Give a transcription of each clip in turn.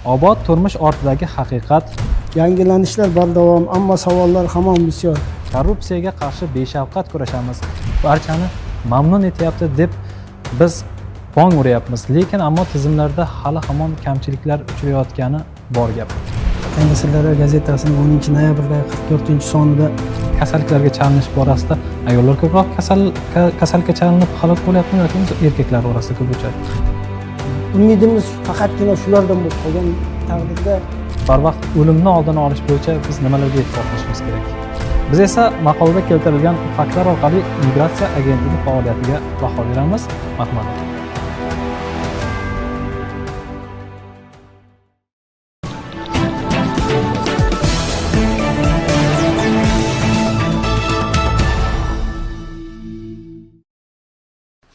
Obod turmush ortidagi haqiqat, Yangilanishlar bardavom, ammo savollar hamon bisyor. korrupsiyaga qarshi beshafqat kurashamiz. Barchani mamnun etyapti deb biz bong uryapmiz, lekin ammo tizimlarda hali hamon kamchiliklar uchrayotgani bor gap. Yangi Sirdaryo gazetasining 10-noyabrdagi 44-sonida Kasalliklarga chalinish borasida ayollar ko'proq kasallikka chalinib halok bo'lyaptimi yoki erkaklar orasida ko'p o'chadi? umidimiz faqatgina shulardan bo'lib qolgan taqdirda Barvaqt o'limni oldini olish bo'yicha biz nimalarga e'tibor qilishimiz kerak? Biz esa maqolada keltirilgan faktlar orqali migratsiya agentligi faoliyatiga baho beramiz. Rahmat.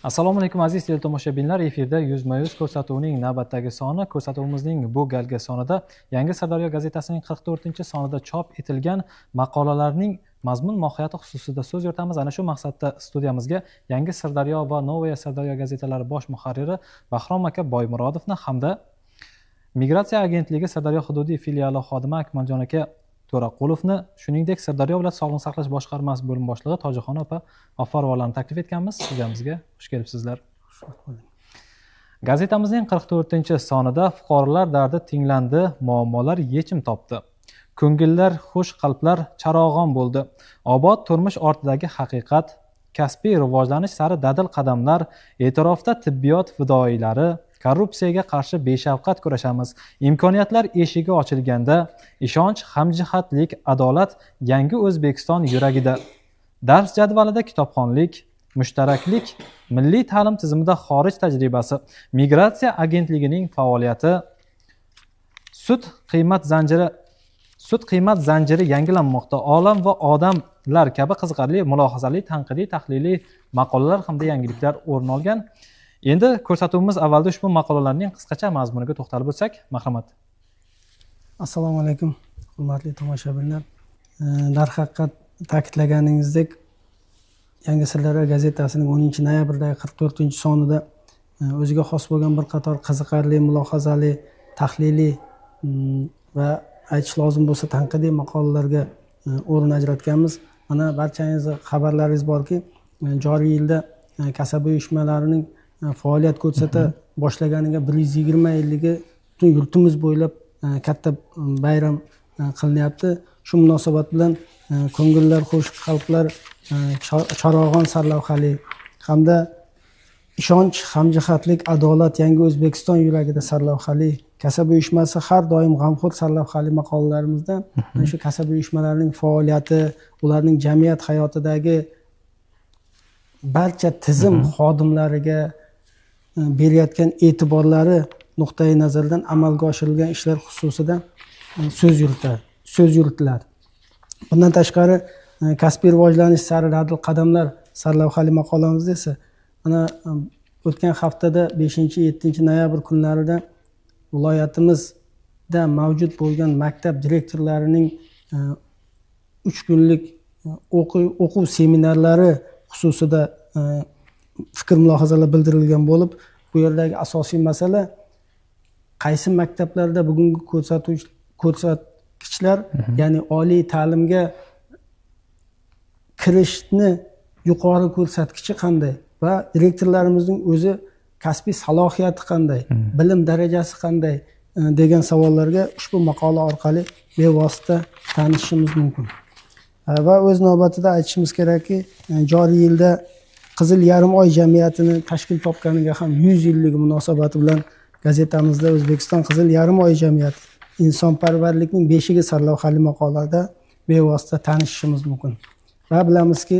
Assalomu alaykum aziz teletomoshabinlar, efirda yuzma-yuz ko'rsatuvining navbatdagi soni. Ko'rsatuvimizning bu galgi sonida Yangi Sirdaryo gazetasining 44-sonida chop etilgan maqolalarning mazmun mohiyati xususida so'z yuritamiz. Ana shu maqsadda studiyamizga Yangi Sirdaryo va Novaya Sirdaryo gazetalari bosh muharriri Bahrom aka Boymurodovni hamda Migratsiya agentligi Sirdaryo hududiy filiali xodimi Akmaljon aka To'raqulovni, shuningdek Sirdaryo viloyat sog'liqni saqlash boshqarmasi bo'lim boshlig'i Tojixon opa G'afforovlarni taklif etganmiz. Studiyamizga xush kelibsizlar. Gazetamizning 44-sonida fuqarolar dardi tinglandi, muammolar yechim topdi. Ko'ngillar xush, qalblar charog'on bo'ldi. Obod turmush ortidagi haqiqat, kasbiy rivojlanish sari dadil qadamlar, e'tirofda tibbiyot fidoyilari, korrupsiyaga qarshi beshafqat kurashamiz. Imkoniyatlar eshigi ochilganda, ishonch, hamjihatlik, adolat yangi O'zbekiston yuragida. Dars jadvalida kitobxonlik, mushtaraklik, milliy ta'lim tizimida xorij tajribasi, migratsiya agentligining faoliyati, sut qiymat zanjiri yangilanmoqda. Olam va odamlar kabi qiziqarli, mulohazali, tanqidiy, tahliliy maqolalar hamda yangiliklar o'rin olgan. Endi ko'rsatuvimiz avvalda ushbu maqolalarning qisqacha mazmuniga to'xtalib o'tsak, marhamat. Assalomu alaykum, hurmatli tomoshabinlar. Darhaqiqat ta'kidlaganingizdek, Yangi Sirdaryo gazetasining 10-noyabrdagi 44-sonida o'ziga xos bo'lgan bir qator qiziqarli, mulohazali, tahliliy va aytish lozim bo'lsa tanqidiy maqolalarga o'rin ajratganmiz. Mana barchangizning xabarlaringiz borki, joriy yilda kasaba uyushmalarining faoliyat ko'rsata boshlaganiga 120 yilligi butun yurtimiz bo'ylab katta bayram qilinyapti. Shu munosabat bilan ko'ngillar xush, qalblar charog'on sarlavhali hamda ishonch, hamjihatlik, adolat yangi O'zbekiston yuragida sarlavhali kasaba uyushmasi har doim g'amxo'r sarlavhali maqolalarimizda shu kasaba uyushmalarining faoliyati, ularning jamiyat hayotidagi barcha tizim xodimlariga berayotgan e'tiborlari nuqtai nazaridan amalga oshirilgan ishlar xususida so'z yuritiladi. Bundan tashqari kasbiy rivojlanish sari dadil qadamlar sarlavhali maqolamizda esa mana o'tgan haftada 5-7 noyabr kunlarida viloyatimizda mavjud bo'lgan maktab direktorlarining 3 kunlik o'quv seminarlari xususida fikr mulohazalar bildirilgan bo'lib, bu yerdagi asosiy masala qaysi maktablarda bugungi ko'rsatkichlar, ya'ni oliy ta'limga kirishni yuqori ko'rsatkichi qanday va direktorlarimizning o'zi kasbiy salohiyati qanday, bilim darajasi qanday degan savollarga ushbu maqola orqali bevosita tanishishimiz mumkin. Va o'z navbatida aytishimiz kerakki, joriy yilda Qizil yarim oy jamiyatini tashkil topganiga ham 100 yilligi munosabati bilan gazetamizda O'zbekiston Qizil yarim oy jamiyati insonparvarlikning beshigi sarlavhali maqolada bevosita tanishishimiz mumkin. Va bilamizki,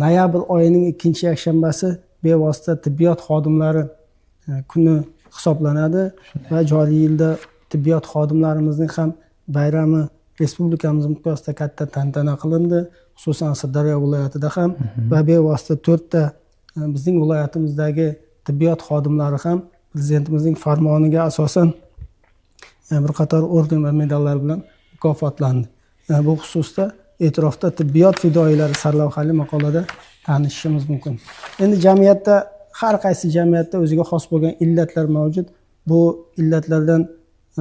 noyabr oyining 2-yakshanbasi bevosita tibbiyot xodimlari kuni hisoblanadi va joriy yilda tibbiyot xodimlarimizning ham bayrami respublikamiz miqyosida katta tantana qilindi, xususan Sirdaryo viloyatida ham va bevosita 4 ta bizning viloyatimizdagi tibbiyot xodimlari ham prezidentimizning farmoniga asosan bir qator orden va medallar bilan mukofotlandi. Bu xususda e'tirofda tibbiyot fidoyilari sarlavhali maqolada tanishishimiz mumkin. Endi jamiyatda har qaysi jamiyatda o'ziga xos bo'lgan illatlar mavjud. bu illatlardan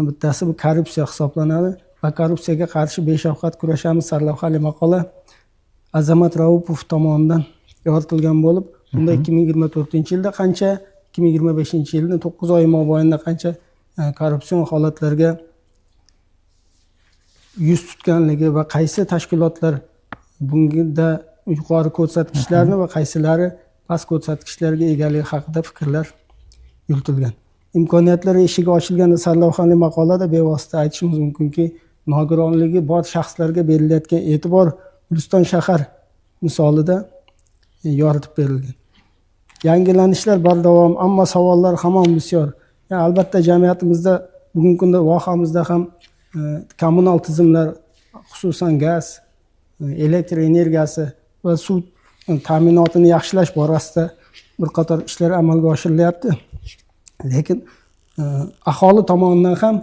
bittasi bu korrupsiya hisoblanadi va korrupsiyaga qarshi beshafqat kurashamiz sarlavhali maqola Azamat Raupov tomonidan yoritilgan bo'lib, unda 2024-yilda qancha, 2025-yilning 9 oy mobaynida qancha korrupsion holatlarga yuz tutganligi va qaysi tashkilotlar bunda yuqori ko'rsatkichlarni va qaysilari past ko'rsatkichlarga egaligi haqida fikrlar yuritilgan. Imkoniyatlar eshigi ochilganda sarlavhali maqolada bevosita aytishimiz mumkinki, nogironligi bor shaxslarga berilayotgan e'tibor Guliston shahar misolida yoritib berilgan. Yangilanishlar bardavom, ammo savollar hamon bisyor. Albatta jamoatimizda bugungi kunda vohamizda ham kommunal tizimlar, xususan gaz, elektr energiyasi va suv ta'minotini yaxshilash borasida bir qator ishlar amalga oshirilyapti. Lekin aholi tomonidan ham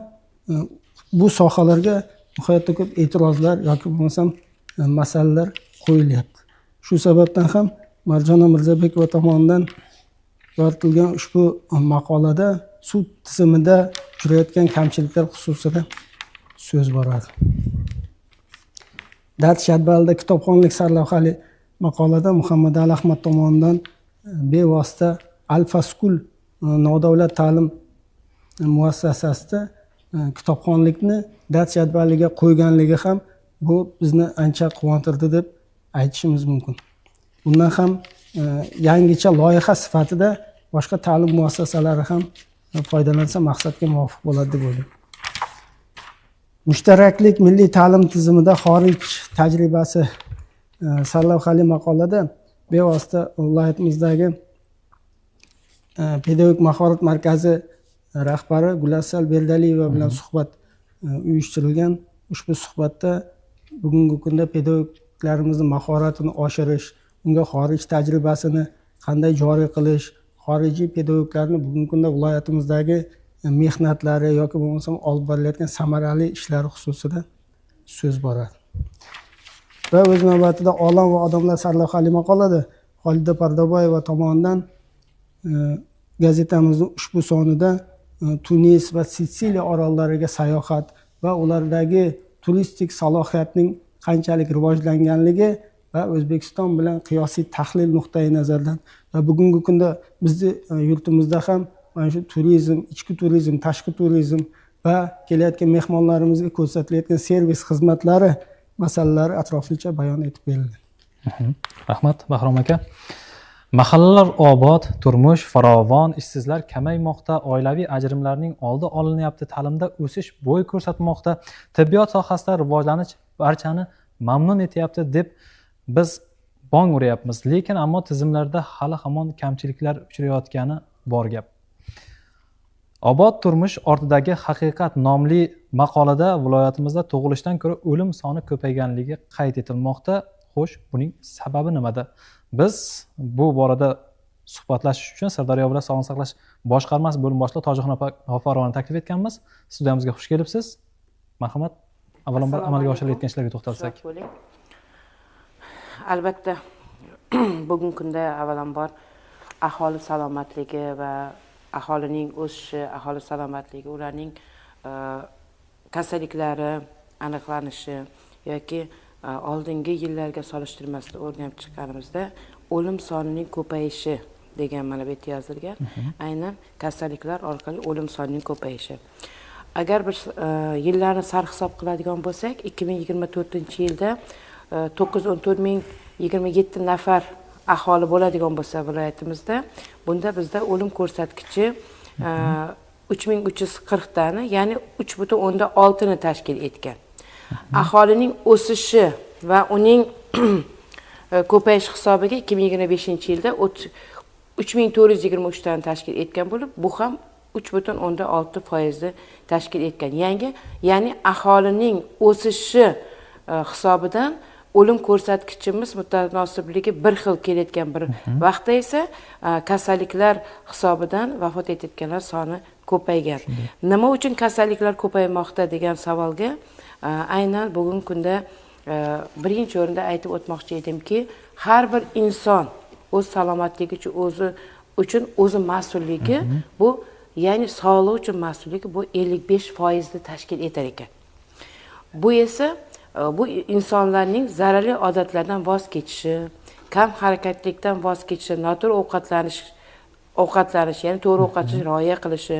bu sohalarga nihoyatda ko'p e'tirozlar yoki bo'lmasam masalalar qo'yilyapti. Shu sababdan ham Marjona Mirzabekova tomonidan yoritilgan ushbu maqolada suv tizimida uchrayotgan kamchiliklar xususida so'z boradi. Dars jadvalida kitobxonlik sarlavhali maqolada Muhammad Ali Ahmad tomonidan bevosita Alfa School nodavlat ta'lim muassasasida kitobxonlikni dars jadvaliga qo'yganligi ham bu bizni ancha quvontirdi deb aytishimiz mumkin. Bundan ham yangicha loyiha sifatida boshqa ta'lim muassasalari ham foydalansa maqsadga muvofiq bo'ladi deb o'ylayman. Mushtaraklik milliy ta'lim tizimida xorij tajribasi sarlavhali maqolada bevosita viloyatimizdagi pedagogik mahorat markazi rahbari Gulassal Berdaliyeva bilan suhbat uyushtirilgan. Ushbu suhbatda bugungi kunda pedagoglarimizni mahoratini oshirish, unga xorij tajribasini qanday joriy qilish, xorijiy pedagoglarni bugungi kunda viloyatimizdagi mehnatlari yoki bo'lmasam olib borilayotgan samarali ishlari xususida so'z boradi. Va o'z navbatida Olam va odamlar sarlavhali maqolada Xolida Pardaboyeva tomonidan gazetamizning ushbu sonida Tunis va Sitsiliya orollariga sayohat va ulardagi turistik salohiyatning qanchalik rivojlanganligi va O'zbekiston bilan qiyosiy tahlil nuqtai nazaridan va bugungi kunda bizni yurtimizda ham mana shu turizm, ichki turizm, tashqi turizm va kelayotgan mehmonlarimizga ko'rsatilayotgan servis xizmatlari masalalari atroflicha bayon etib berildi. Rahmat Bahrom aka. Mahallalar obod, turmush farovon, ishsizlar kamaymoqda, oilaviy ajrimlarning oldi olinyapti, ta'limda o'sish bo'y ko'rsatmoqda, tibbiyot sohasida rivojlanish barchani mamnun etyapti deb biz bong uryapmiz. Lekin ammo tizimlarda hali hamon kamchiliklar uchrayotgani bor gap. Obod turmush ortidagi haqiqat nomli maqolada viloyatimizda tug'ilishdan ko'ra o'lim soni ko'payganligi qayd etilmoqda. Xo'sh, buning sababi nimada? Biz bu borada suhbatlashish uchun Sirdaryo viloyat sog'liqni saqlash boshqarmasi bo'lim boshlig'i Tojixon G'aforovani taklif etganmiz. Studiyamizga xush kelibsiz. Marhamat. Avvalambor amalga oshirilayotgan ishlarga to'xtalsak. Albatta, bugungi kunda avvalambor aholi salomatligi va aholining o'sishi, aholi salomatligi, ularning kasalliklari aniqlanishi yoki oldingi yillarga solishtirmasda o'rganib chiqqanimizda o'lim sonining ko'payishi degan mana bu yerda yozilgan. Aynan kasalliklar orqali o'lim sonining ko'payishi. Agar bir yillarni sarhisob qiladigan bo'lsak, 2024-yilda 914.027 nafar aholi bo'ladigan bo'lsa viloyatimizda, bunda bizda o'lim ko'rsatkichi 3340 tani, ya'ni 3.6 ni tashkil etgan. Aholining o'sishi va uning ko'payish hisobiga 2025-yilda 3423 tani tashkil etgan bo'lib, bu ham 3.6% tashkil etgan. Ya'ni aholining o'sishi hisobidan o'lim ko'rsatkichimiz mutanosibligi bir xil kelayotgan bir vaqtda esa kasalliklar hisobidan vafot etayotganlar soni ko'paygan. Nima uchun kasalliklar ko'paymoqda degan savolga aynan bugungi kunda birinchi o'rinda aytib o'tmoqchi edimki, har bir inson o'z salomatligi uchun o'zi mas'ulligi bu ya'ni sog'liq uchun mas'ulligi bu 55% tashkil etar ekan. Bu esa bu insonlarning zararli odatlardan voz kechishi, kam harakatlikdan voz kechishi, noto'g'ri ovqatlanish, ya'ni to'g'ri ovqatlanishga rioya qilishi,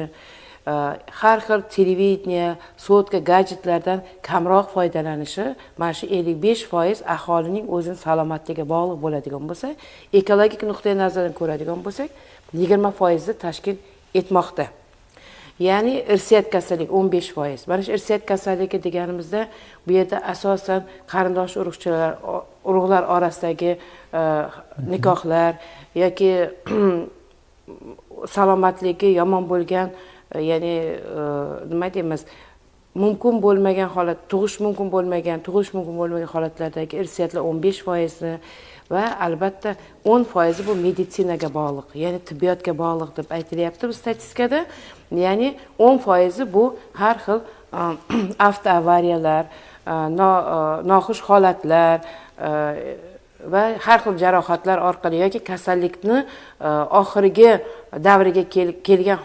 har xil televideniya, sotka, gadjetlardan kamroq foydalanishi, mana shu 55% aholining o'zining salomatligiga bog'liq bo'ladigan bo'lsa, ekologik nuqtai nazardan ko'radigan bo'lsak, 20% ni tashkil etmoqda. Ya'ni irsiyat kasallik 15%. Mana shu irsiyat kasalligi deganimizda bu yerda asosan qarindosh urug'lar orasidagi nikohlar yoki salomatligi yomon bo'lgan, ya'ni nima deymiz, mumkin bo'lmagan holat, tug'ish mumkin bo'lmagan holatlardagi irsiyatlar 15% ni va albatta 10% bu meditsinaga bog'liq, ya'ni tibbiyotga bog'liq deb aytilyapti bu statistikada. Ya'ni 10% bu har xil avtoavariyalar, noxush holatlar va har xil jarohatlar orqali yoki kasallikni oxirgi davriga kelgan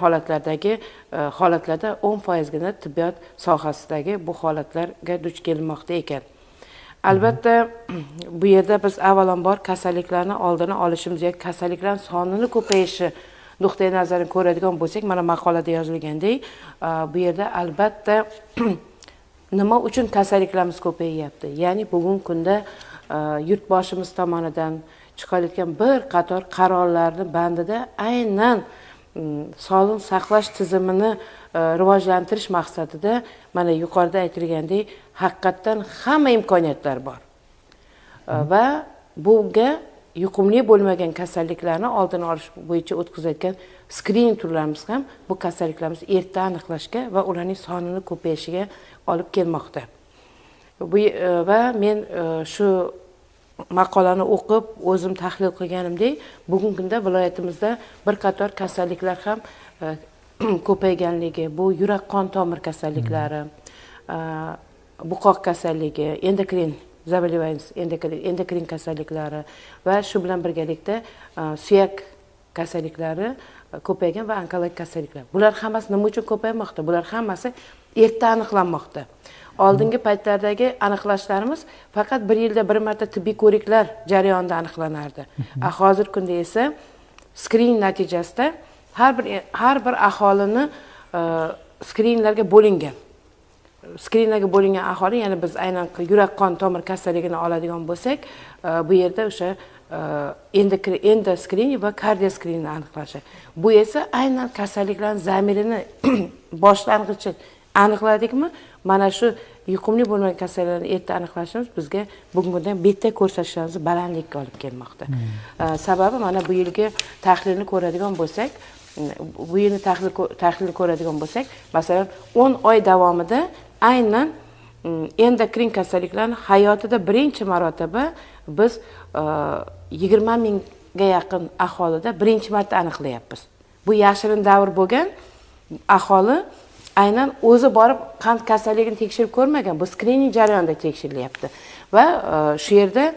holatlarda 10% gina tibbiyot sohasidagi bu holatlarga duch kelmoqda ekan. Albatta bu yerda biz avvalambor kasalliklarni oldini olishimiz yoki kasalliklar sonini ko'payishi nuqtai nazaridan ko'radigan bo'lsak, mana maqolada yozilgandek, bu yerda albatta nima uchun kasalliklarimiz ko'payyapti? Ya'ni bugungi kunda yurtboshimiz tomonidan chiqarilgan bir qator qarorlarni bandida aynan sog'liqni saqlash tizimini rivojlantirish maqsadida mana yuqorida aytilgandek haqiqatdan hamma imkoniyatlar bor. Va bunga yuqumli bo'lmagan kasalliklarni oldini olish bo'yicha o'tkazilgan skrining turlarimiz ham bu kasalliklarimizni erta aniqlashga va ularning sonini ko'payishiga olib kelmoqda. Va men shu maqolani o'qib, o'zim tahlil qilganimdek, bugungi kunda viloyatimizda bir qator kasalliklar ham ko'payganligi, bu yurak qon tomir kasalliklari, buqoq kasalligi, endokrin kasalliklari va shu bilan birgalikda suyak kasalliklari ko'paygan va onkologik kasalliklar. Bular hammasi nima uchun ko'paymoqda? Bular hammasi erta aniqlanmoqda. Oldingi paytlardagi aniqlashlarimiz faqat bir yilda bir marta tibbiy ko'riklar jarayonida aniqlanardi. Hozirgi kunda esa skrining natijasida har bir aholini skrinlarga bo'lingan. Skrinlarga bo'lingan aholi, ya'ni biz aynan yurak qon tomir kasalligini oladigan bo'lsak, bu yerda o'sha endoskrin va kardioskrinni aniqlashi. Bu esa aynan kasalliklarning zamirini boshlang'ichi aniqladikmi? Mana shu yuqumli bo'lmagan kasalliklarni erta aniqlashimiz bizga bugungi kunda bitta ko'rsatishlarimizni balandlikka olib kelmoqda. Sababi mana bu yilgi tahlilni ko'radigan bo'lsak, masalan 10 oy davomida aynan endokrin kasalliklarni hayotida birinchi marotaba biz 20 mingga yaqin aholida birinchi marta aniqlayapmiz. Bu yashirin davr bo'lgan aholi aynan o'zi borib qand kasalligini tekshirib ko'rmagan, bu skrining jarayonida tekshirilyapti. Va shu yerda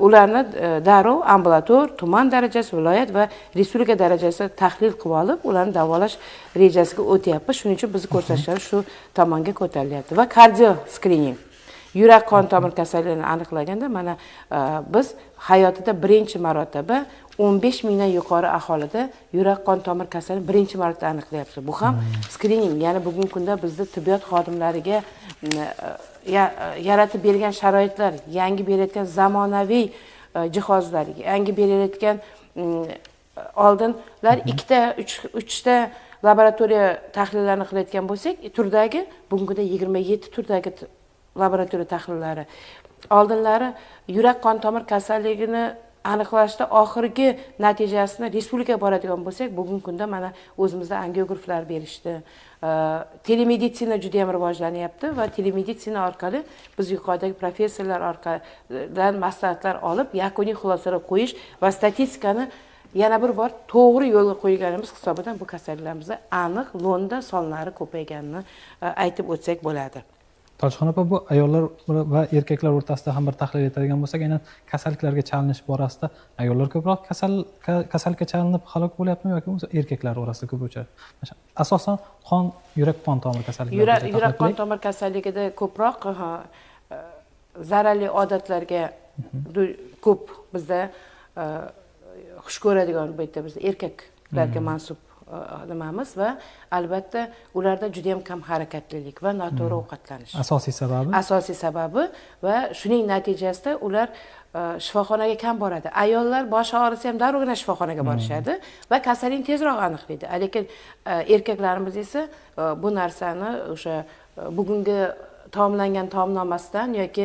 ularni darrov ambulator, tuman darajasi, viloyat va respublika darajasida tahlil qilib olib, ularni davolash rejasiga o'tyapmiz. Shuning uchun bizning ko'rsatishlar shu tomonga ko'tarilyapti. Va kardio skrining, yurak qon tomir kasalligini aniqlaganda mana biz hayotida birinchi marotaba 15 mingdan yuqori aholida yurak qon tomir kasalligini birinchi marta aniqlayapmiz. Bu ham skrining, ya'ni bugungi kunda bizda tibbiyot xodimlariga yaratib bergan sharoitlar, yangi berayotgan zamonaviy jihozlar, yangi berayotgan oldinlar 2 ta laboratoriya tahlillarni qilayotgan bo'lsak, turdagi bugungi kunda 27 turdagi laboratoriya tahlillari. Oldinlari yurak qon tomir kasalligini aniqlashda oxirgi natijasini respublikaga boradigan bo'lsak, bugungi kunda mana o'zimizda angiograflar berishdi. Telemeditsina juda ham rivojlanyapti va telemeditsina orqali biz yuqoridagi professorlar orqali maslahatlar olib, yakuniy xulosalar qo'yish va statistikani yana bir bor to'g'ri yo'lga qo'yganimiz hisobidan bu kasalliklarimizni aniq lo'nda sonlari ko'payganini aytib o'tsak bo'ladi. Toshxon opa, bu ayollar va erkaklar o'rtasida ham bir tahlil etadigan bo'lsak, aynan kasalliklarga chalinish borasida ayollar ko'proq kasallikka chalinib halok bo'lyaptimi yoki bo'lmasa erkaklar orasida ko'p uchraydi? Asosan yurak qon tomir kasalliklari. Yurak qon tomir kasalligida ko'proq zararli odatlarga ko'p bizda xush ko'radigan bu yerda biz erkaklarga mansub nimamiz va albatta ularda juda ham kam harakatlilik va noto'g'ri ovqatlanish asosiy sababi va shuning natijasida ular shifoxonaga kam boradi. Ayollar boshi og'risa ham darrov shifoxonaga borishadi va kasallikni tezroq aniqlaydi. Lekin erkaklarimiz esa bu narsani o'sha bugungi taomlangan taomnomasidan yoki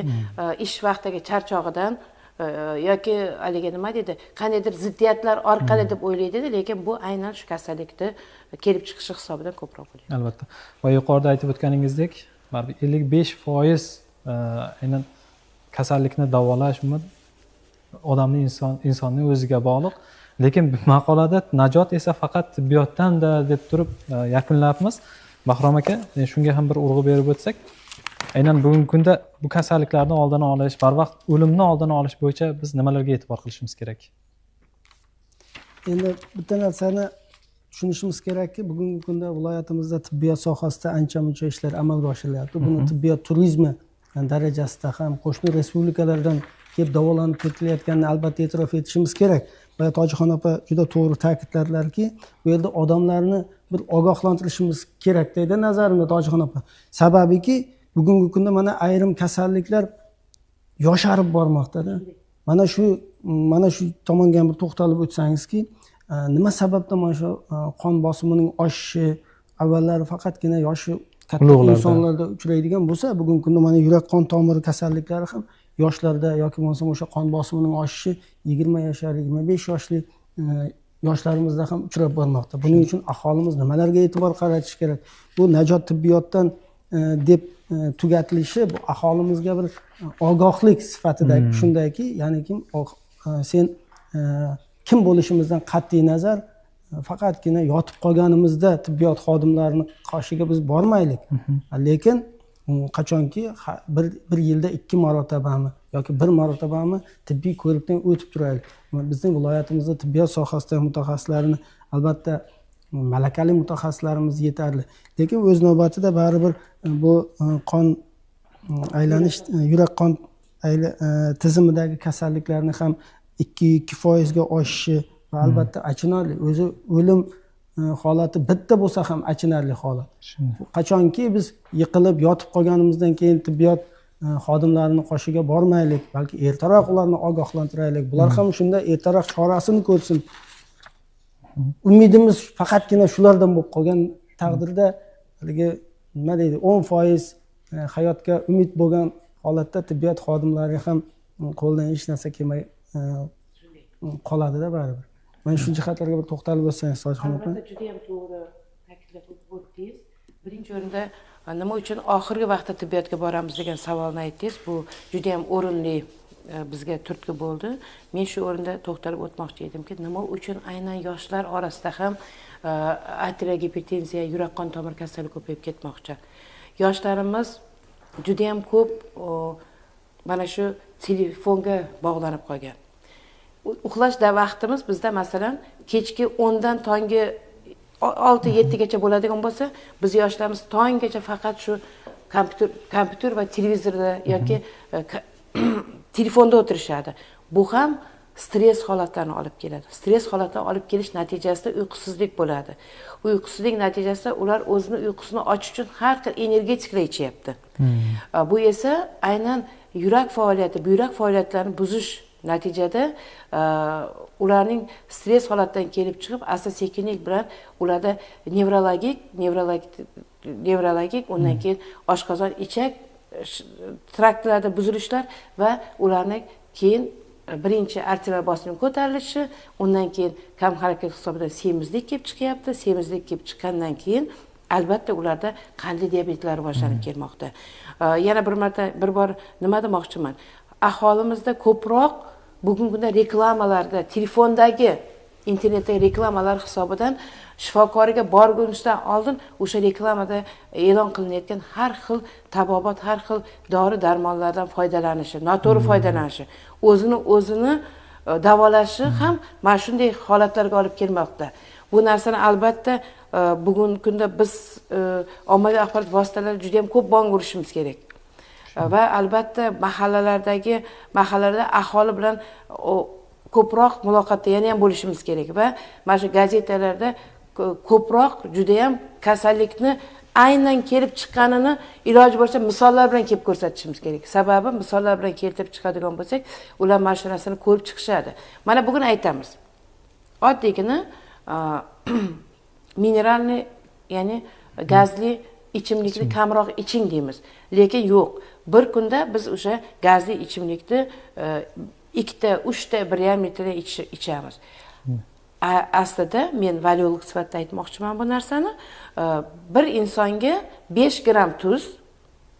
ish vaqtiga charchog'idan yoki haligi nima deydi, qandaydir ziddiyatlar orqali deb o'ylaydi, lekin bu aynan shu kasallikni kelib chiqishi hisobidan ko'proq bo'ladi. Albatta. Va yuqorida aytib o'tganingizdek, baribir 55% aynan kasallikni davolash odamning insonning o'ziga bog'liq. Lekin maqolada najot esa faqat tibbiyotdan-da deb turib yakunlayapmiz. Bahrom aka, shunga ham bir urg'u berib o'tsak, aynan bugungi kunda bu kasalliklarni oldini olish, barvaqt o'limni oldini olish bo'yicha biz nimalarga e'tibor qilishimiz kerak? Endi bitta narsani tushunishimiz kerakki, bugungi kunda viloyatimizda tibbiyot sohasida ancha-muncha ishlar amalga oshirilyapti. Buni tibbiyot turizmi darajasida ham qo'shni respublikalardan kelib davolanib ketilayotganini albatta e'tirof etishimiz kerak. Va Tojixon opa juda to'g'ri ta'kidlarlarki, bu yerda odamlarni bir ogohlantirishimiz kerak deydi nazarimda Tojixon opa. Sababiki bugungi kunda mana ayrim kasalliklar yosharib bormoqda-da. Mana shu tomonga ham bir to'xtalib o'tsangizki, nima sababdan mana shu qon bosimining oshishi avvallari faqatgina yoshi katta insonlarda uchraydigan bo'lsa, bugungi kunda mana yurak qon tomiri kasalliklari ham yoshlarda yoki bo'lmasa o'sha qon bosimining oshishi 20 yoshlar, 25 yoshli yoshlarimizda ham uchrab bormoqda. Buning uchun aholimiz nimalarga e'tibor qaratish kerak? Bu najot tibbiyotdan deb tugatilishi bu aholimizga bir ogohlik sifatida shundayki, ya'ni sen kim bo'lishimizdan qat'iy nazar faqatgina yotib qolganimizda tibbiyot xodimlarini qoshiga biz bormaylik. Lekin qachonki bir yilda 2 marotabami yoki 1 marotabami tibbiy ko'rikdan o'tib turaylik. Bizning viloyatimizda tibbiyot sohasidagi mutaxassislarni albatta malakali mutaxassislarimiz yetarli. Lekin o'z navbatida baribir bu qon aylanish, yurak qon tizimidagi kasalliklarni ham 2% ga oshishi va albatta achinarli, o'zi o'lim holati bitta bo'lsa ham achinarli holat. Qachonki biz yiqilib yotib qolganimizdan keyin tibbiyot xodimlarining qoshiga bormaylik, balki ertaroq ularni ogohlantiraylik. Bular ham shunda ertaroq chorasini ko'rsin. Umidimiz faqatgina shulardan bo'lib qolgan taqdirda haligi nima deydi, 10% hayotga umid bo'lgan holatda tibbiyot xodimlari ham qo'ldan hech narsa kelmay qoladi-da baribir. Mana shu jihatlarga bir to'xtalib o'tsangiz, Tojixon opa. Albatta juda ham to'g'ri ta'kidlab o'tdingiz. Birinchi o'rinda nima uchun oxirgi vaqtda tibbiyotga boramiz degan savolni aytdingiz. Bu juda ham o'rinli bizga turtki bo'ldi. Men shu o'rinda to'xtalib o'tmoqchi edimki, nima uchun aynan yoshlar orasida ham arterial gipertenziya, yurak qon tomir kasalligi ko'payib ketmoqchi. Yoshlarimiz juda ham ko'p mana shu telefonga bog'lanib qolgan. Uxlash vaqtimiz bizda masalan kechki 10 dan tongi 6-7 gacha bo'ladigan bo'lsa, biz yoshlarimiz tonggacha faqat shu kompyuter va televizorda yoki telefonda o'tirishadi. Bu ham stress holatlarini olib keladi. Stress holatlarini olib kelish natijasida uyqusizlik bo'ladi. Uyqusizlik natijasida ular o'zini uyqusini ochish uchun har xil energetiklar ichyapti. Bu esa aynan yurak faoliyati, buyrak faoliyatlarini buzish natijada ularning stress holatdan kelib chiqib, asta-sekinlik bilan ularda nevrologik, undan keyin oshqozon, ichak traktlarida buzilishlar va ularning keyin birinchi arterial bosim ko'tarilishi, undan keyin kam harakat hisobidan semizlik kelib chiqyapti. Semizlik kelib chiqqandan keyin albatta ularda qandli diabetlar rivojlanib kelmoqda. Yana bir bor nima demoqchiman? Aholimizda ko'proq bugungi kunda reklamalarda, telefondagi internetdagi reklamalar hisobidan shifokorga borgunizdan oldin o'sha reklamada e'lon qilinayotgan har xil tabobat, har xil dori darmonlardan foydalanishi, noto'g'ri foydalanishi, o'zini davolashi ham mana shunday holatlarga olib kelmoqda. Bu narsani albatta bugungi kunda biz ommaviy axborot vositalari juda ham ko'p bong urishimiz kerak. Va albatta mahallalarda aholi bilan ko'proq muloqotda yana ham bo'lishimiz kerak va mana shu gazetalarda ko'proq juda ham kasallikni aynan kelib chiqqanini iloji bo'lsa misollar bilan kelib ko'rsatishimiz kerak. Sababi misollar bilan keltirib chiqadigan bo'lsak, ular mana shu narsani ko'rib chiqishadi. Mana bugun aytamiz. Oddiygina mineralni, ya'ni gazli ichimlikni kamroq iching deymiz. Lekin yo'q. Bir kunda biz o'sha gazli ichimlikni 2-3 1,5 litrdan ichamiz. Aslida men valiolog sifatida aytmoqchiman bu narsani. Bir insonga 5 gram tuz,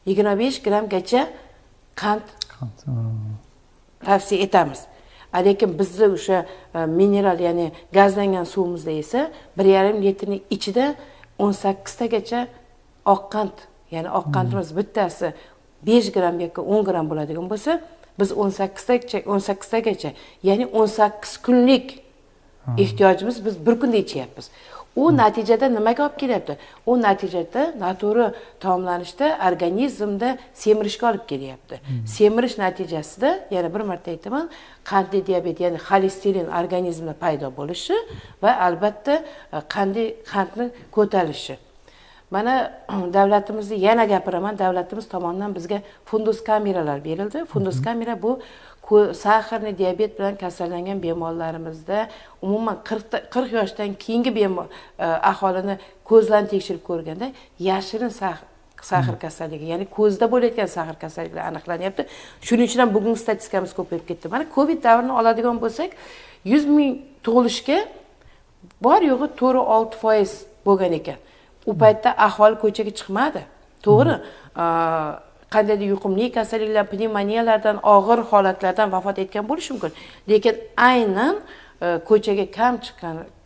25 gramgacha qand tavsiya etamiz. Lekin bizda o'sha mineral, ya'ni gazlangan suvimizda esa 1,5 litrning ichida 18 tagacha oq qand, ya'ni oq qandimiz bittasi 5 gram yoki 10 gram bo'ladigan bo'lsa, biz 18 tagacha, ya'ni 18 kunlik ehtiyojimiz biz bir kunda ichyapmiz. U natijada nimaga olib kelyapti? U natijada noto'g'ri taomlanishda organizmda semirishga olib kelyapti. Semirish natijasida, yana bir marta aytaman, qandli diabet, ya'ni xolesterin organizmda paydo bo'lishi va albatta qandni ko'tarishi. Mana davlatimizni yana gapiraman, davlatimiz tomonidan bizga fundus kameralar berildi. Fundus kamera bu saharni diabet bilan kasallangan bemorlarimizda umuman 40 yoshdan keyingi aholini ko'zdan tekshirib ko'rganda yashirin sahar kasalligi, ya'ni ko'zda bo'layotgan sahar kasalliklari aniqlanyapti. Shuning uchun ham bugungi statistikamiz ko'payib ketdi. Mana Covid davrini oladigan bo'lsak, 100 ming tug'ilishga bor yo'g'i 4-6% bo'lgan ekan. U paytda aholi ko'chaga chiqmadi. To'g'ri, qandaydir yuqumli kasalliklar, pnevmoniyalardan, og'ir holatlardan vafot etgan bo'lishi mumkin. Lekin aynan ko'chaga kam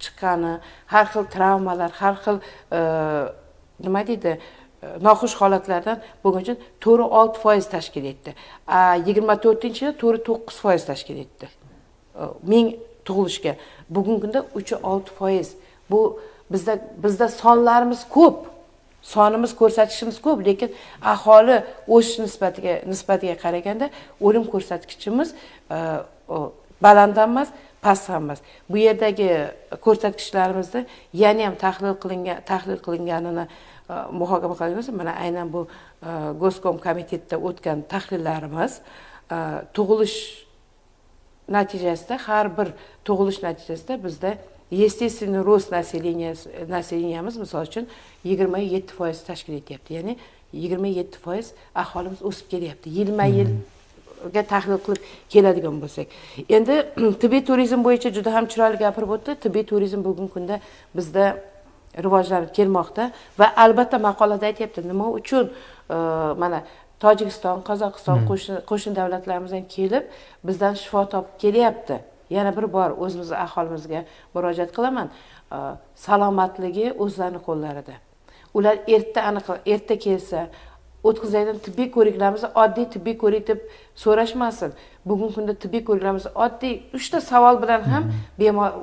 chiqqani, har xil travmalar, har xil nima deydi, noxush holatlardan bo'lgan uchun 4-6% tashkil etdi. 24-yilda 4-9% tashkil etdi. Ming tug'ilishga. Bugungi kunda 3-6%. Bu bizda sonlarimiz ko'p. Sonimiz ko'rsatishimiz ko'p, lekin aholi o'sish nisbatiga qaraganda o'lim ko'rsatkichimiz baland emas, past ham emas. Bu yerdagi ko'rsatkichlarimizni yana ham tahlil qilinganini muhokama qilamiz. Mana aynan bu Goskom komitetda o'tgan tahlillarimiz tug'ilish natijasida, har bir tug'ilish natijasida bizda естественный рост naselyeniyamiz misol uchun 27% tashkil etyapti. Ya'ni 27% aholimiz o'sib kelyapti. Yilma-yilga tahlil qilib keladigan bo'lsak. Endi tibbiy turizm bo'yicha juda ham chiroyli gapirib o'tdi. Tibbiy turizm bugungi kunda bizda rivojlanib kelmoqda va albatta maqolada aytyapti, nima uchun mana Tojikiston, Qozog'iston qo'shni davlatlarimizdan kelib bizdan shifo topib kelyapti. Yana bir bor o'zimizning aholimizga murojaat qilaman. Salomatligi o'zlarining qo'llarida. Ular erta kelsa, o'tkazadigan tibbiy ko'riklarimizni oddiy tibbiy ko'rik deb so'rashmasin. Bugungi kunda tibbiy ko'riklarimizni oddiy 3 ta savol bilan ham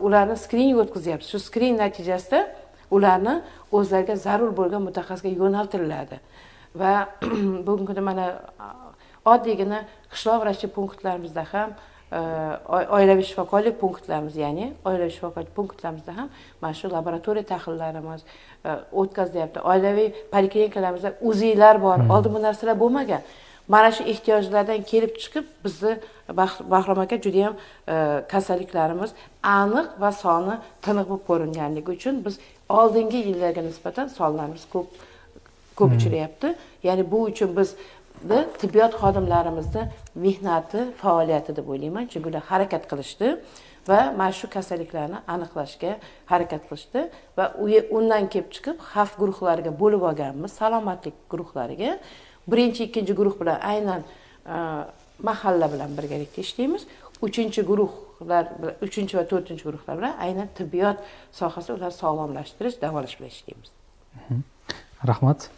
ularni skrining o'tkazyapmiz. Shu skrining natijasida ularni o'zlariga zarur bo'lgan mutaxassisga yo'naltiriladi. Va bugungi kunda mana oddiygina qishloq vrachlik punktlarimizda ham oilaviy shifokorlik punktlarimiz, ya'ni oilaviy shifokorlik punktlarimizda ham mana shu laboratoriya tahlillarimiz o'tkazilyapti. Oilaviy poliklinikalamizda UZIlar bor. Oldin bu narsalar bo'lmagan. Mana shu ehtiyojlardan kelib chiqib bizni Bahrom aka juda ham kasalliklarimiz aniq va soni tiniq bo'lib ko'ringanligi uchun biz oldingi yillarga nisbatan sonlarimiz ko'p uchrayapti. Ya'ni bu uchun biz tibbiyot xodimlarimizni mehnati, faoliyati deb o'ylayman. Chunki ular harakat qilishdi va mana shu kasalliklarni aniqlashga harakat qilishdi va undan kelib chiqib xavf guruhlariga bo'lib olganmiz, salomatlik guruhlariga. Birinchi, ikkinchi guruh bilan aynan mahalla bilan birgalikda ishlaymiz. Uchinchi guruh guruhlar, 3 va 4 guruhlar bilan aynan tibbiyot sohasida ular sog'lomlashtirish, davolash bilan ishlaymiz. Rahmat.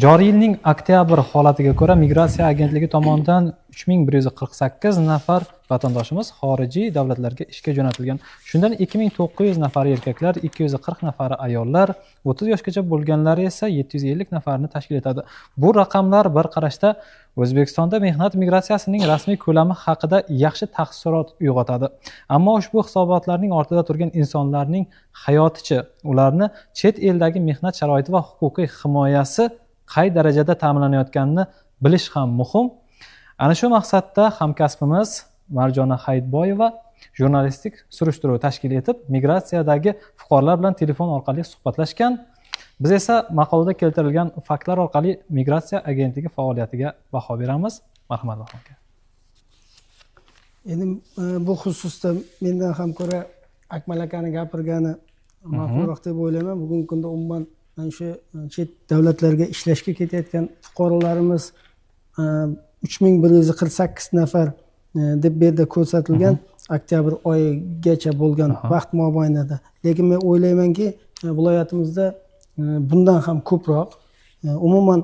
Joriy yilning oktyabr holatiga ko'ra Migratsiya agentligi tomonidan 3148 nafar vatandoshimiz xorijiy davlatlarga ishga jo'natilgan. Shundan 2900 nafari erkaklar, 240 nafari ayollar, 30 yoshgacha bo'lganlari esa 750 nafarni tashkil etadi. Bu raqamlar bir qarashda O'zbekistonda mehnat migratsiyasining rasmiy ko'lami haqida yaxshi taassurot uyg'otadi. Ammo ushbu hisobotlarning ortida turgan insonlarning hayotichi, ularni chet eldagi mehnat sharoiti va huquqiy himoyasi qay darajada ta'minlanayotganini bilish ham muhim. Ana shu maqsadda hamkasbimiz Marjona Hayitboyeva jurnalistik surishtiruv tashkil etib, migratsiyadagi fuqarolar bilan telefon orqali suhbatlashgan. Biz esa maqolada keltirilgan faktlar orqali migratsiya agentligi faoliyatiga baho beramiz. Marhamat aka. Endi bu xususda mendan ham ko'ra Akmal akani gapirgani ma'qulroq deb o'ylayman. Bugungi kunda umuman mana shu chet davlatlarga ishlashga ketayotgan fuqarolarimiz 3148 nafar deb bu yerda ko'rsatilgan oktyabr oyigacha bo'lgan vaqt mobaynida. Lekin men o'ylaymanki, viloyatimizda bundan ham ko'proq umuman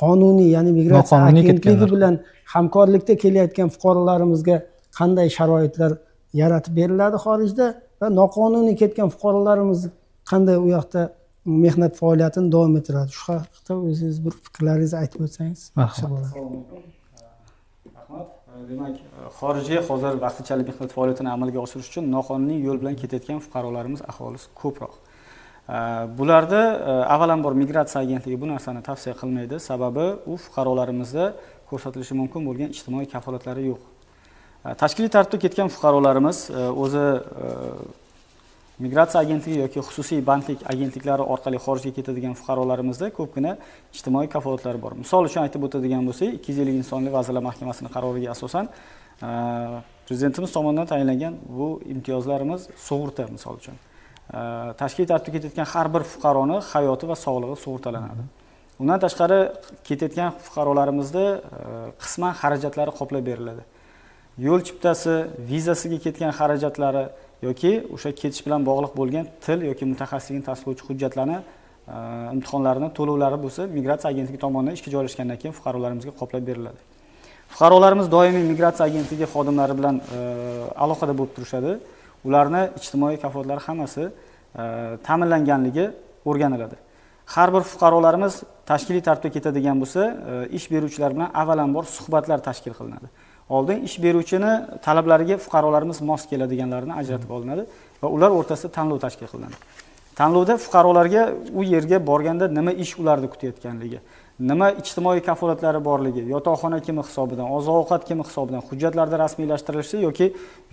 qonuniy, ya'ni migratsiya agentligi bilan hamkorlikda kelayotgan fuqarolarimizga qanday sharoitlar yaratib beriladi xorijda va noqonuniy ketgan fuqarolarimiz qanday u yoqda mehnat faoliyatini davom ettiradi. Shu haqida o'zingiz bir fikrlaringizni aytib o'tsangiz yaxshi bo'ladi. Rahmat. Demak, xorijga hozir vaqtinchalik mehnat faoliyatini amalga oshirish uchun noqonuniy yo'l bilan ketayotgan fuqarolarimiz aholisi ko'proq. Bularda avvalambor migratsiya agentligi bu narsani tavsiya qilmaydi. Sababi u fuqarolarimizda ko'rsatilishi mumkin bo'lgan ijtimoiy kafolatlari yo'q. Tashkiliy tartibda ketgan fuqarolarimiz o'zi migratsiya agentligi yoki xususiy bandlik agentliklari orqali xorijga ketadigan fuqarolarimizda ko'pgina ijtimoiy kafolatlari bor. Misol uchun aytib o'tadigan bo'lsak, 200 yillik insonli vazirlar mahkamasining qaroriga asosan prezidentimiz tomonidan tayinlangan bu imtiyozlarimiz sug'urta misol uchun. Tashkiliy tartibda ketayotgan har bir fuqaroni hayoti va sog'lig'i sug'urtalanadi. Undan tashqari ketayotgan fuqarolarimizda qisman xarajatlari qoplab beriladi. Yo'l chiptasi, vizasiga ketgan xarajatlari yoki o'sha ketish bilan bog'liq bo'lgan til yoki mutaxassislikni tasdiqlovchi hujjatlarni, imtihonlarini to'lovlari bo'lsa, migratsiya agentligi tomonidan ishga joylashgandan keyin fuqarolarimizga qoplab beriladi. Fuqarolarimiz doimiy migratsiya agentligi xodimlari bilan aloqada bo'lib turishadi. Ularni ijtimoiy kafolatlari hammasi ta'minlanganligi o'rganiladi. Har bir fuqarolarimiz tashkiliy tartibda ketadigan bo'lsa, ish beruvchilar bilan avvalambor suhbatlar tashkil qilinadi. Oldin ish beruvchini talablariga fuqarolarimiz mos keladiganlarini ajratib olinadi va ular o'rtasida tanlov tashkil qilinadi. Tanlovda fuqarolarga u yerga borganda nima ish ularni kutayotganligi, nima ijtimoiy kafolatlari borligi, yotoqxona kimi hisobidan, oziq-ovqat kimi hisobidan, hujjatlarda rasmiylashtirilishi yoki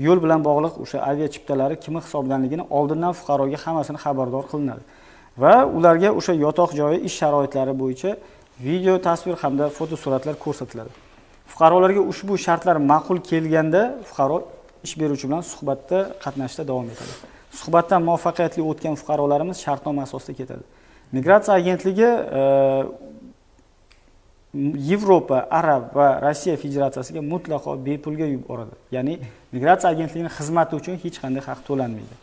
yo'l bilan bog'liq o'sha avia chiptalari kimi hisobdanligini oldindan fuqaroga hammasini xabardor qilinadi. Va ularga o'sha yotoq joyi, ish sharoitlari bo'yicha video, tasvir hamda fotosuratlar ko'rsatiladi. Fuqarolarga ushbu shartlar ma'qul kelganda fuqaro ish beruvchi bilan suhbatda qatnashishda davom etadi. Suhbatdan muvaffaqiyatli o'tgan fuqarolarimiz shartnoma asosida ketadi. Migratsiya agentligi Yevropa, Arab va Rossiya Federatsiyasiga mutlaqo bepulga yuboradi. Ya'ni migratsiya agentligining xizmati uchun hech qanday haq to'lanmaydi.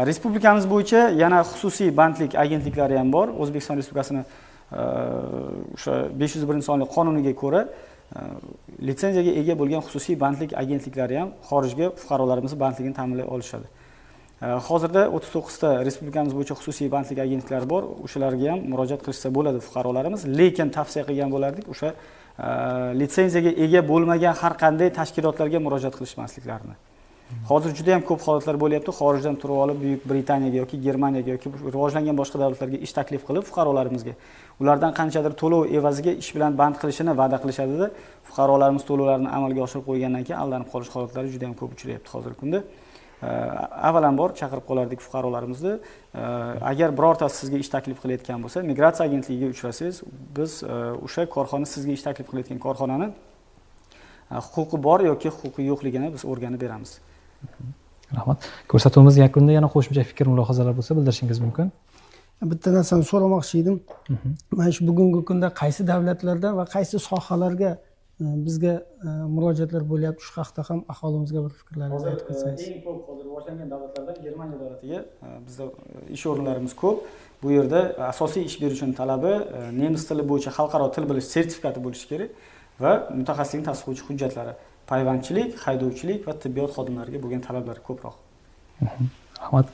Respublikamiz bo'yicha yana xususiy bandlik agentliklari ham bor. O'zbekiston Respublikasining o'sha 501-sonli qonuniga ko'ra litsenziyaga ega bo'lgan xususiy bandlik agentliklari ham xorijga fuqarolarimiz bandligini ta'minlay olishadi. Hozirda 39 ta respublikamiz bo'yicha xususiy bandlik agentliklari bor. O'shalarga ham murojaat qilishsa bo'ladi fuqarolarimiz, lekin tavsiya qilgan bo'lardik o'sha litsenziyaga ega bo'lmagan har qanday tashkilotlarga murojaat qilishmasliklarini. Hozir juda ham ko'p holatlar bo'lyapti. Xorijdan turib olib Buyuk Britaniyaga yoki Germaniyaga yoki rivojlangan boshqa davlatlarga ish taklif qilib fuqarolarimizga ulardan qanchadir to'lov evaziga ish bilan band qilishini va'da qilishadi-da, fuqarolarimiz to'lovlarini amalga oshirib qo'ygandan keyin aldanib qolish holatlari juda ham ko'p uchrayapti hozirgi kunda. Avvalambor chaqirib qolardik fuqarolarimizni, agar birortasi sizga ish taklif qilayotgan bo'lsa, migratsiya agentligiga uchrasangiz, biz o'sha korxona sizga ish taklif qilayotgan korxonani huquqi bor yoki huquqi yo'qligini biz o'rganib beramiz. Rahmat. Ko'rsatuvimiz yakunida yana qo'shimcha fikr mulohazalar bo'lsa bildirishingiz mumkin. Bitta narsani so'ramoqchi edim. Mana shu bugungi kunda qaysi davlatlarda va qaysi sohalarga bizga murojaatlar bo'lyapti. Shu haqda ham aholimizga bir fikrlaringizni aytib o'tsangiz. Eng ko'p hozir rivojlangan davlatlardan Germaniya davlatiga bizda ish o'rinlarimiz ko'p. Bu yerda asosiy ish beruvchining talabi nemis tili bo'yicha xalqaro til bilish sertifikati bo'lishi kerak va mutaxassislikni tasdiqlovchi hujjatlari, payvandchilik, haydovchilik va tibbiyot xodimlariga bo'lgan talablar ko'proq. Rahmat.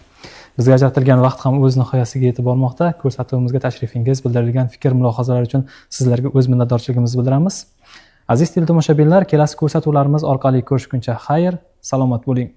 Bizga ajratilgan vaqt ham o'z nihoyasiga yetib bormoqda. Ko'rsatuvimizga tashrifingiz, bildirilgan fikr, mulohazalar uchun sizlarga o'z minnatdorchiligimizni bildiramiz. Aziz teletomoshabinlar, kelasi ko'rsatuvlarimiz orqali ko'rishguncha xayr, salomat bo'ling.